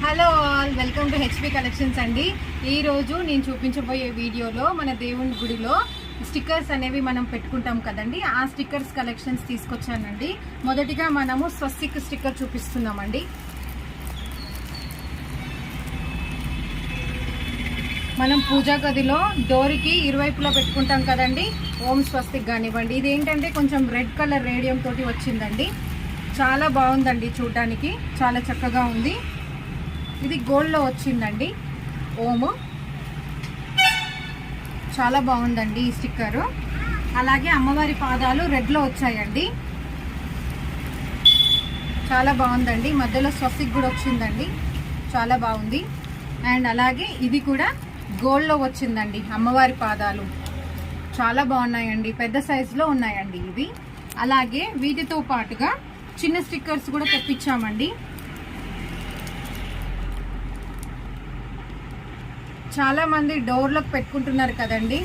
Hello all, welcome to HP collections అండి. ఈరోజు నేను చూపించబోయే వీడియోలో మన దేవుని గుడిలో స్టిక్కర్స్ అనేవి మనం పెట్టుకుంటాం కదండి, ఆ స్టిక్కర్స్ కలెక్షన్స్ తీసుకొచ్చానండి. మొదటిగా మనము స్వస్తిక్ స్టిక్కర్ చూపిస్తున్నామండి. మనం పూజా గదిలో డోర్కి ఇరువైపులో పెట్టుకుంటాం కదండి, ఓం స్వస్తిక్ కానివ్వండి. ఇది ఏంటంటే కొంచెం రెడ్ కలర్ రేడియం తోటి వచ్చిందండి. చాలా బాగుందండి, చూడడానికి చాలా చక్కగా ఉంది. ఇది గోల్డ్లో వచ్చిందండి ఓము. చాలా బాగుందండి ఈ స్టిక్కరు. అలాగే అమ్మవారి పాదాలు రెడ్లో వచ్చాయండి. చాలా బాగుందండి. మధ్యలో స్వస్తిక్ కూడా వచ్చిందండి, చాలా బాగుంది. అండ్ అలాగే ఇది కూడా గోల్డ్లో వచ్చిందండి. అమ్మవారి పాదాలు చాలా బాగున్నాయండి, పెద్ద సైజులో ఉన్నాయండి ఇవి. అలాగే వీటితో పాటుగా చిన్న స్టిక్కర్స్ కూడా తెప్పించామండి. చాలా మంది డోర్లకు పెట్టుకుంటున్నారు కదండి,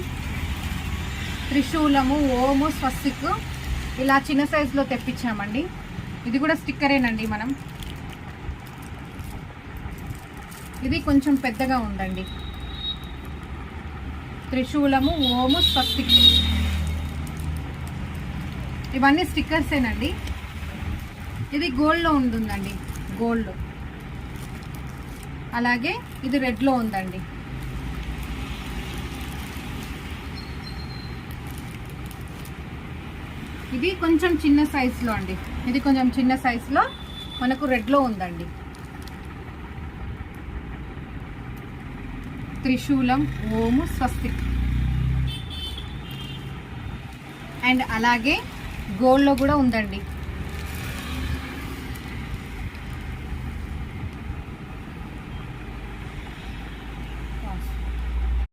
త్రిశూలము, ఓము, స్వస్తిక్ ఇలా చిన్న సైజులో తెప్పించామండి. ఇది కూడా స్టిక్కరేనండి. మనం ఇది కొంచెం పెద్దగా ఉందండి. త్రిశూలము, ఓము, స్వస్తిక్ ఇవన్నీ స్టిక్కర్సేనండి. ఇది గోల్డ్లో ఉంటుందండి, గోల్డ్. అలాగే ఇది రెడ్లో ఉందండి. ఇది కొంచెం చిన్న సైజులో అండి. ఇది కొంచెం చిన్న సైజులో మనకు రెడ్లో ఉందండి. త్రిశూలం, ఓము, స్వస్తిక్. అండ్ అలాగే గోల్డ్లో కూడా ఉందండి.